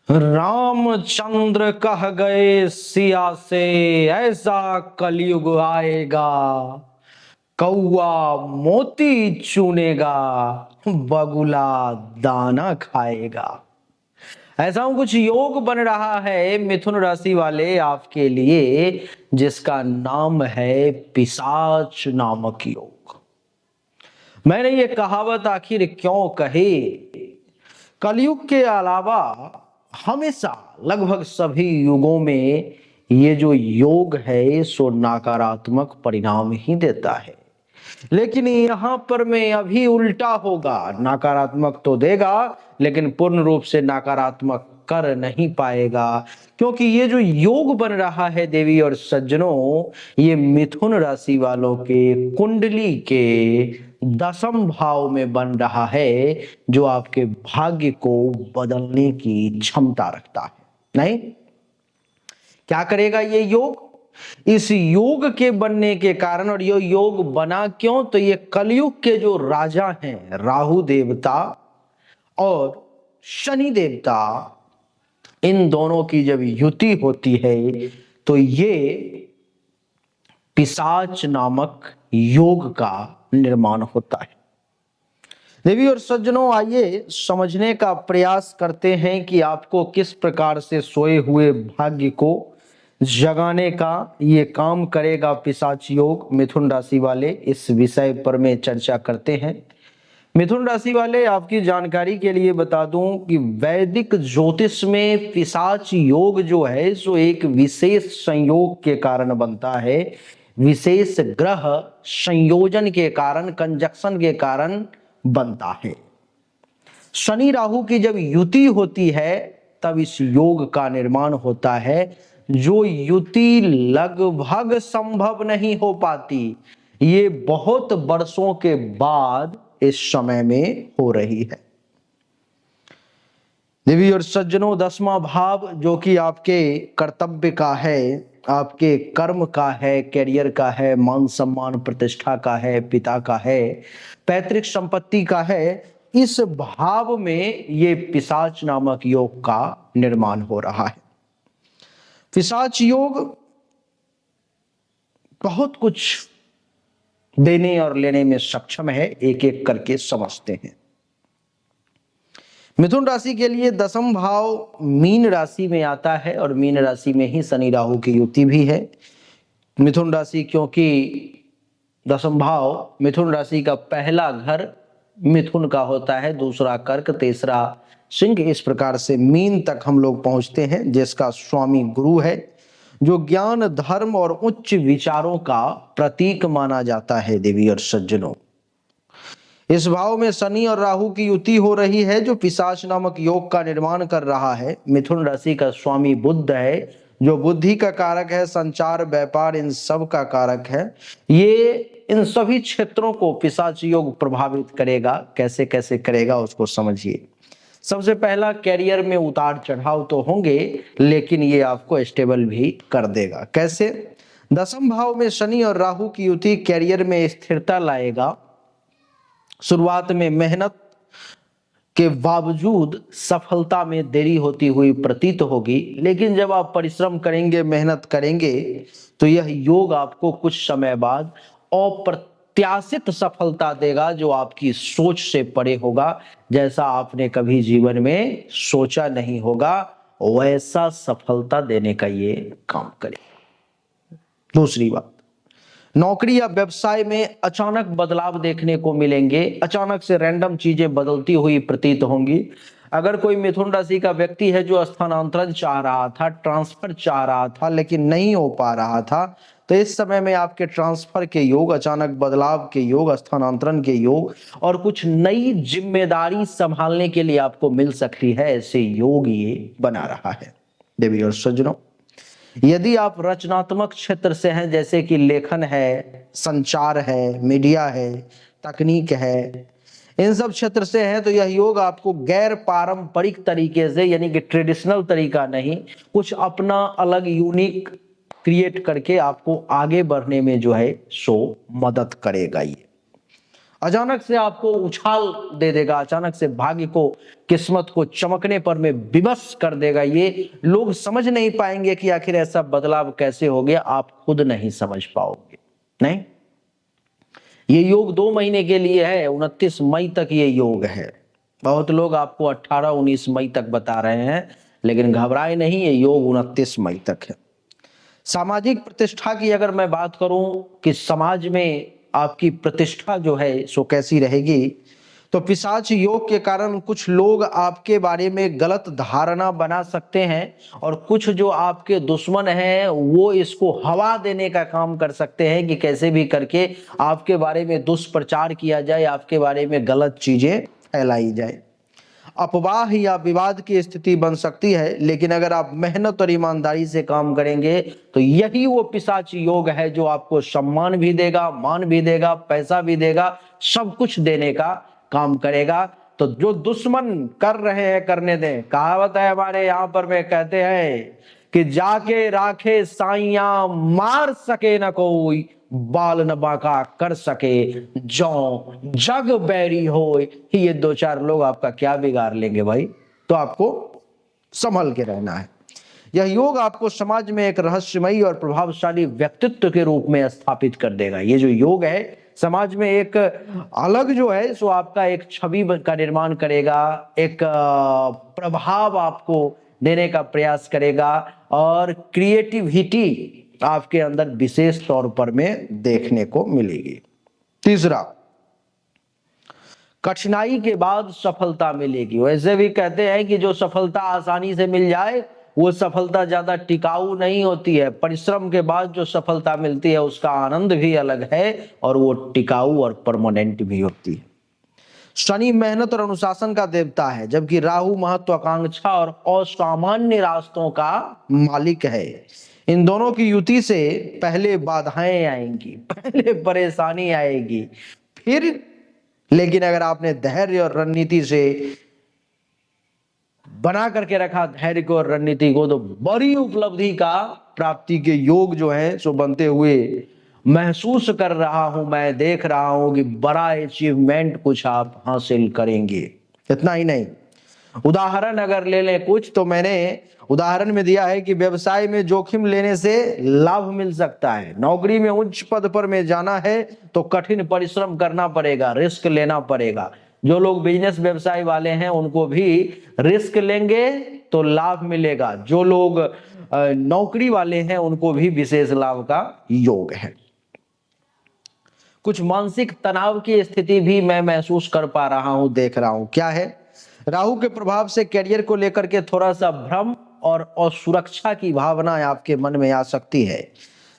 रामचंद्र कह गए सिया से, ऐसा कलयुग आएगा, कौआ मोती चुनेगा, बगुला दाना खाएगा। ऐसा कुछ योग बन रहा है मिथुन राशि वाले आपके लिए, जिसका नाम है पिशाच नामक योग। मैंने ये कहावत आखिर क्यों कही? कलयुग के अलावा हमेशा लगभग सभी युगों में ये जो योग है सो नकारात्मक परिणाम ही देता है। लेकिन यहां पर में अभी उल्टा होगा, नकारात्मक तो देगा लेकिन पूर्ण रूप से नकारात्मक कर नहीं पाएगा। क्योंकि ये जो योग बन रहा है देवी और सज्जनों, ये मिथुन राशि वालों के कुंडली के दसम भाव में बन रहा है, जो आपके भाग्य को बदलने की क्षमता रखता है। नहीं, क्या करेगा ये योग? इस योग के बनने के कारण, और ये योग बना क्यों, तो ये कलयुग के जो राजा हैं राहु देवता और शनि देवता, इन दोनों की जब युति होती है तो ये पिशाच नामक योग का निर्माण होता है। देवी और सज्जनों, आइए समझने का प्रयास करते हैं कि आपको किस प्रकार से सोए हुए भाग्य को जगाने का ये काम करेगा पिशाच योग। मिथुन राशि वाले, इस विषय पर मैं चर्चा करते हैं। मिथुन राशि वाले, आपकी जानकारी के लिए बता दूं कि वैदिक ज्योतिष में पिशाच योग जो है सो एक विशेष संयोग के कारण बनता है, विशेष ग्रह संयोजन के कारण, कंजक्शन के कारण बनता है। शनि राहु की जब युति होती है तब इस योग का निर्माण होता है, जो युति लगभग संभव नहीं हो पाती। ये बहुत वर्षों के बाद इस समय में हो रही है। देवी और सज्जनों, दसवां भाव जो कि आपके कर्तव्य का है, आपके कर्म का है, कैरियर का है, मान सम्मान प्रतिष्ठा का है, पिता का है, पैतृक संपत्ति का है, इस भाव में ये पिशाच नामक योग का निर्माण हो रहा है। पिशाच योग बहुत कुछ देने और लेने में सक्षम है, एक एक करके समझते हैं। मिथुन राशि के लिए दसम भाव मीन राशि में आता है और मीन राशि में ही शनि राहु की युति भी है। मिथुन राशि, क्योंकि दसम भाव मिथुन राशि का पहला घर मिथुन का होता है, दूसरा कर्क, तीसरा सिंह, इस प्रकार से मीन तक हम लोग पहुंचते हैं, जिसका स्वामी गुरु है, जो ज्ञान, धर्म और उच्च विचारों का प्रतीक माना जाता है। देवी और सज्जनों, इस भाव में शनि और राहु की युति हो रही है, जो पिशाच नामक योग का निर्माण कर रहा है। मिथुन राशि का स्वामी बुध है, जो बुद्धि का कारक है, संचार, व्यापार, इन सब का कारक है। ये इन सभी क्षेत्रों को पिशाच योग प्रभावित करेगा। कैसे कैसे करेगा उसको समझिए। सबसे पहला, कैरियर में उतार चढ़ाव तो होंगे, लेकिन ये आपको स्टेबल भी कर देगा। कैसे? दसम भाव में शनि और राहु की युति कैरियर में स्थिरता लाएगा। शुरुआत में मेहनत के बावजूद सफलता में देरी होती हुई प्रतीत होगी, लेकिन जब आप परिश्रम करेंगे, मेहनत करेंगे, तो यह योग आपको कुछ समय बाद अप्रत्याशित सफलता देगा, जो आपकी सोच से परे होगा। जैसा आपने कभी जीवन में सोचा नहीं होगा, वैसा सफलता देने का ये काम करेगा। दूसरी बात, नौकरी या व्यवसाय में अचानक बदलाव देखने को मिलेंगे। अचानक से रैंडम चीजें बदलती हुई प्रतीत होंगी। अगर कोई मिथुन राशि का व्यक्ति है जो स्थानांतरण चाह रहा था, ट्रांसफर चाह रहा था, लेकिन नहीं हो पा रहा था, तो इस समय में आपके ट्रांसफर के योग, अचानक बदलाव के योग, स्थानांतरण के योग और कुछ नई जिम्मेदारी संभालने के लिए आपको मिल सकती है। ऐसे योग ये बना रहा है। देवी और सज्जनों, यदि आप रचनात्मक क्षेत्र से हैं, जैसे कि लेखन है, संचार है, मीडिया है, तकनीक है, इन सब क्षेत्र से हैं, तो यह योग आपको गैर पारंपरिक तरीके से, यानी कि ट्रेडिशनल तरीका नहीं, कुछ अपना अलग यूनिक क्रिएट करके आपको आगे बढ़ने में जो है सो मदद करेगा। ये अचानक से आपको उछाल दे देगा, अचानक से भाग्य को, किस्मत को चमकने पर में विवश कर देगा। ये लोग समझ नहीं पाएंगे कि आखिर ऐसा बदलाव कैसे हो गया, आप खुद नहीं समझ पाओगे। नहीं, ये योग 2 महीने के लिए है, 29 मई तक ये योग है। बहुत लोग आपको 18-19 मई तक बता रहे हैं, लेकिन घबराए नहीं, ये योग 29 मई तक है। सामाजिक प्रतिष्ठा की अगर मैं बात करूं कि समाज में आपकी प्रतिष्ठा जो है सो कैसी रहेगी, तो पिशाच योग के कारण कुछ लोग आपके बारे में गलत धारणा बना सकते हैं, और कुछ जो आपके दुश्मन हैं वो इसको हवा देने का काम कर सकते हैं कि कैसे भी करके आपके बारे में दुष्प्रचार किया जाए, आपके बारे में गलत चीजें फैलाई जाए। अपवाह या विवाद की स्थिति बन सकती है, लेकिन अगर आप मेहनत और ईमानदारी से काम करेंगे तो यही वो पिशाच योग है जो आपको सम्मान भी देगा, मान भी देगा, पैसा भी देगा, सब कुछ देने का काम करेगा। तो जो दुश्मन कर रहे हैं करने दें। कहावत है हमारे यहाँ पर में, कहते हैं कि जाके राखे साइया, मार सके न कोई, बाल न बांका कर सके जो जग बैरी हो। ये 2-4 लोग आपका क्या बिगाड़ लेंगे भाई, तो आपको संभल के रहना है। यह योग आपको समाज में एक रहस्यमयी और प्रभावशाली व्यक्तित्व के रूप में स्थापित कर देगा। ये जो योग है समाज में एक अलग जो है सो आपका एक छवि का निर्माण करेगा, एक प्रभाव आपको देने का प्रयास करेगा, और क्रिएटिविटी आपके अंदर विशेष तौर पर में देखने को मिलेगी। तीसरा, कठिनाई के बाद सफलता मिलेगी। वैसे भी कहते हैं कि जो सफलता आसानी से मिल जाए वो सफलता ज्यादा टिकाऊ नहीं होती है। परिश्रम के बाद जो सफलता मिलती है उसका आनंद भी अलग है, और वो टिकाऊ और परमानेंट भी होती है। शनि मेहनत और अनुशासन का देवता है, जबकि राहु महत्वाकांक्षा और असामान्य रास्तों का मालिक है। इन दोनों की युति से पहले बाधाएं आएंगी, पहले परेशानी आएगी, फिर लेकिन अगर आपने धैर्य और रणनीति से बना करके रखा धैर्य को और रणनीति को, तो बड़ी उपलब्धि का प्राप्ति के योग जो है सो बनते हुए महसूस कर रहा हूं, मैं देख रहा हूं कि बड़ा अचीवमेंट कुछ आप हासिल करेंगे। इतना ही नहीं, उदाहरण अगर ले लें कुछ, तो मैंने उदाहरण में दिया है कि व्यवसाय में जोखिम लेने से लाभ मिल सकता है। नौकरी में उच्च पद पर में जाना है तो कठिन परिश्रम करना पड़ेगा, रिस्क लेना पड़ेगा। जो लोग बिजनेस व्यवसाय वाले हैं उनको भी रिस्क लेंगे तो लाभ मिलेगा, जो लोग नौकरी वाले हैं उनको भी विशेष लाभ का योग है। कुछ मानसिक तनाव की स्थिति भी मैं महसूस कर पा रहा हूं, देख रहा हूं। क्या है? राहु के प्रभाव से कैरियर को लेकर के थोड़ा सा भ्रम और असुरक्षा की भावना आपके मन में आ सकती है।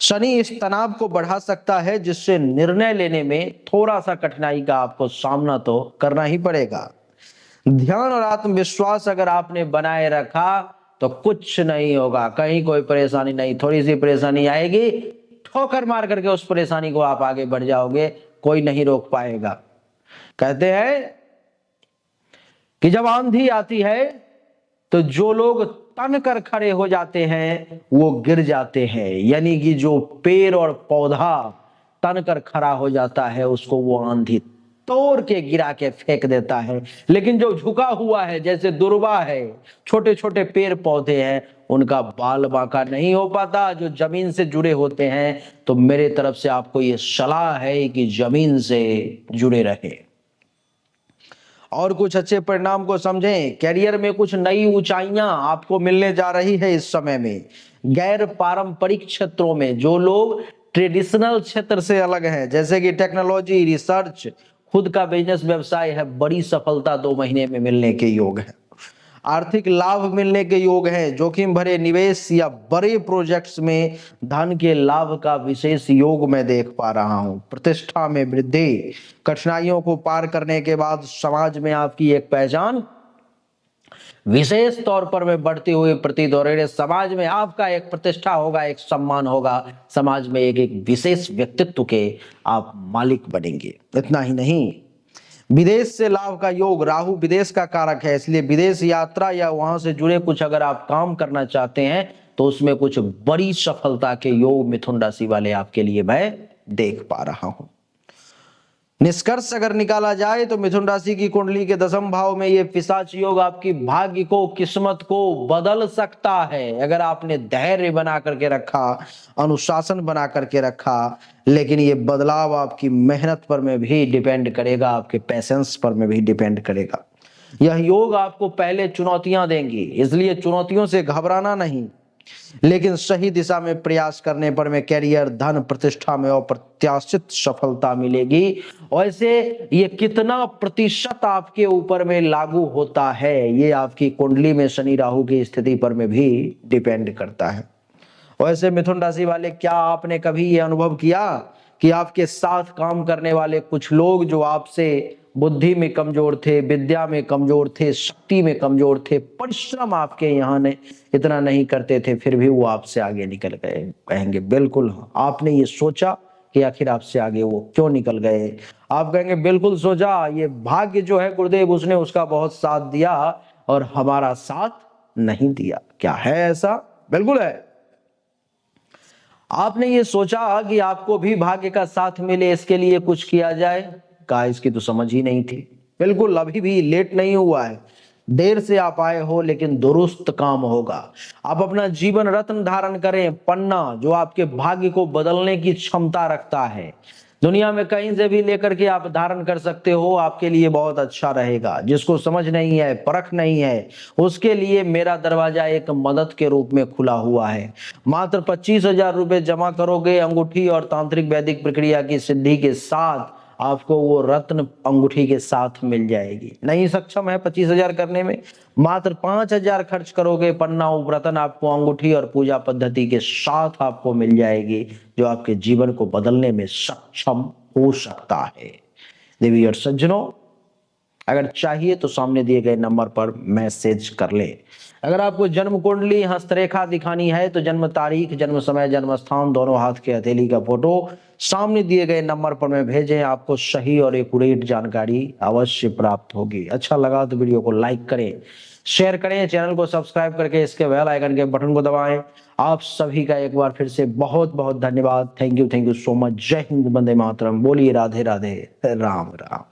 शनि इस तनाव को बढ़ा सकता है, जिससे निर्णय लेने में थोड़ा सा कठिनाई का आपको सामना तो करना ही पड़ेगा। ध्यान और आत्मविश्वास अगर आपने बनाए रखा तो कुछ नहीं होगा, कहीं कोई परेशानी नहीं। थोड़ी सी परेशानी आएगी, ठोकर मार करके उस परेशानी को आप आगे बढ़ जाओगे, कोई नहीं रोक पाएगा। कहते हैं कि जब आंधी आती है तो जो लोग तन कर खड़े हो जाते हैं वो गिर जाते हैं, यानी कि जो पेड़ और पौधा तन कर खड़ा हो जाता है उसको वो आंधी तोड़ के गिरा के फेंक देता है। लेकिन जो झुका हुआ है, जैसे दुर्वा है, छोटे छोटे पेड़ पौधे हैं, उनका बाल बांका नहीं हो पाता। जो जमीन से जुड़े होते हैं, तो मेरे तरफ से आपको ये सलाह है कि जमीन से जुड़े रहे और कुछ अच्छे परिणाम को समझें। कैरियर में कुछ नई ऊंचाइयां आपको मिलने जा रही है इस समय में। गैर पारंपरिक क्षेत्रों में जो लोग ट्रेडिशनल क्षेत्र से अलग हैं, जैसे कि टेक्नोलॉजी, रिसर्च, खुद का बिजनेस व्यवसाय है, बड़ी सफलता 2 महीने में मिलने के योग है। आर्थिक लाभ मिलने के योग हैं। जोखिम भरे निवेश या बड़े प्रोजेक्ट्स में धन के लाभ का विशेष योग मैं देख पा रहा हूं। प्रतिष्ठा में वृद्धि, कठिनाइयों को पार करने के बाद समाज में आपकी एक पहचान विशेष तौर पर में बढ़ती हुई प्रतीत हो रही है। समाज में आपका एक प्रतिष्ठा होगा, एक सम्मान होगा, समाज में एक विशेष व्यक्तित्व के आप मालिक बनेंगे। इतना ही नहीं, विदेश से लाभ का योग, राहु विदेश का कारक है, इसलिए विदेश यात्रा या वहां से जुड़े कुछ अगर आप काम करना चाहते हैं तो उसमें कुछ बड़ी सफलता के योग मिथुन राशि वाले आपके लिए मैं देख पा रहा हूं। निष्कर्ष अगर निकाला जाए तो मिथुन राशि की कुंडली के 10वें भाव में ये पिशाच योग आपकी भाग्य को, किस्मत को बदल सकता है अगर आपने धैर्य बना करके रखा, अनुशासन बना करके रखा। लेकिन ये बदलाव आपकी मेहनत पर में भी डिपेंड करेगा, आपके पैसेंस पर में भी डिपेंड करेगा। यह योग आपको पहले चुनौतियां देंगी, इसलिए चुनौतियों से घबराना नहीं, लेकिन सही दिशा में प्रयास करने पर में कैरियर, धन, प्रतिष्ठा में अप्रत्याशित सफलता मिलेगी। वैसे ये कितना प्रतिशत आपके ऊपर में लागू होता है, ये आपकी कुंडली में शनि राहु की स्थिति पर में भी डिपेंड करता है। वैसे मिथुन राशि वाले, क्या आपने कभी ये अनुभव किया कि आपके साथ काम करने वाले कुछ लोग जो आपसे बुद्धि में कमजोर थे, विद्या में कमजोर थे, शक्ति में कमजोर थे, परिश्रम आपके यहाँ ने इतना नहीं करते थे, फिर भी वो आपसे आगे निकल गए? कहेंगे बिल्कुल। आपने ये सोचा कि आखिर आपसे आगे वो क्यों निकल गए? आप कहेंगे बिल्कुल सोचा, ये भाग्य जो है गुरुदेव, उसने उसका बहुत साथ दिया और हमारा साथ नहीं दिया। क्या है ऐसा? बिल्कुल है। आपने ये सोचा कि आपको भी भाग्य का साथ मिले, इसके लिए कुछ किया जाए, कहा इसकी तो समझ ही नहीं थी। बिल्कुल, अभी भी लेट नहीं हुआ है, देर से आप आए हो लेकिन दुरुस्त काम होगा। आप अपना जीवन रत्न धारण करें, पन्ना जो आपके भाग्य को बदलने की क्षमता रखता है। दुनिया में कहीं से भी लेकर के आप धारण कर सकते हो, आपके लिए बहुत अच्छा रहेगा। जिसको समझ नहीं है, परख नहीं है, उसके लिए मेरा दरवाजा एक मदद के रूप में खुला हुआ है। मात्र 25,000 रुपए जमा करोगे, अंगूठी और तांत्रिक वैदिक प्रक्रिया की सिद्धि के साथ आपको वो रत्न अंगूठी के साथ मिल जाएगी। नहीं सक्षम है 25,000 करने में, मात्र 5,000 खर्च करोगे, पन्ना रत्न आपको अंगूठी और पूजा पद्धति के साथ आपको मिल जाएगी, जो आपके जीवन को बदलने में सक्षम हो सकता है। देवी और सज्जनों, अगर चाहिए तो सामने दिए गए नंबर पर मैसेज कर ले। अगर आपको जन्म कुंडली हस्तरेखा दिखानी है तो जन्म तारीख, जन्म समय, जन्म स्थान, दोनों हाथ के हथेली का फोटो सामने दिए गए नंबर पर में भेजें, आपको सही और एक्यूरेट जानकारी अवश्य प्राप्त होगी। अच्छा लगा तो वीडियो को लाइक करें, शेयर करें, चैनल को सब्सक्राइब करके इसके बेल आइकन के बटन को दबाएं। आप सभी का एक बार फिर से बहुत बहुत धन्यवाद। Thank you so much. जय हिंद, वंदे मातरम। बोलिए राधे राधे, राम राम।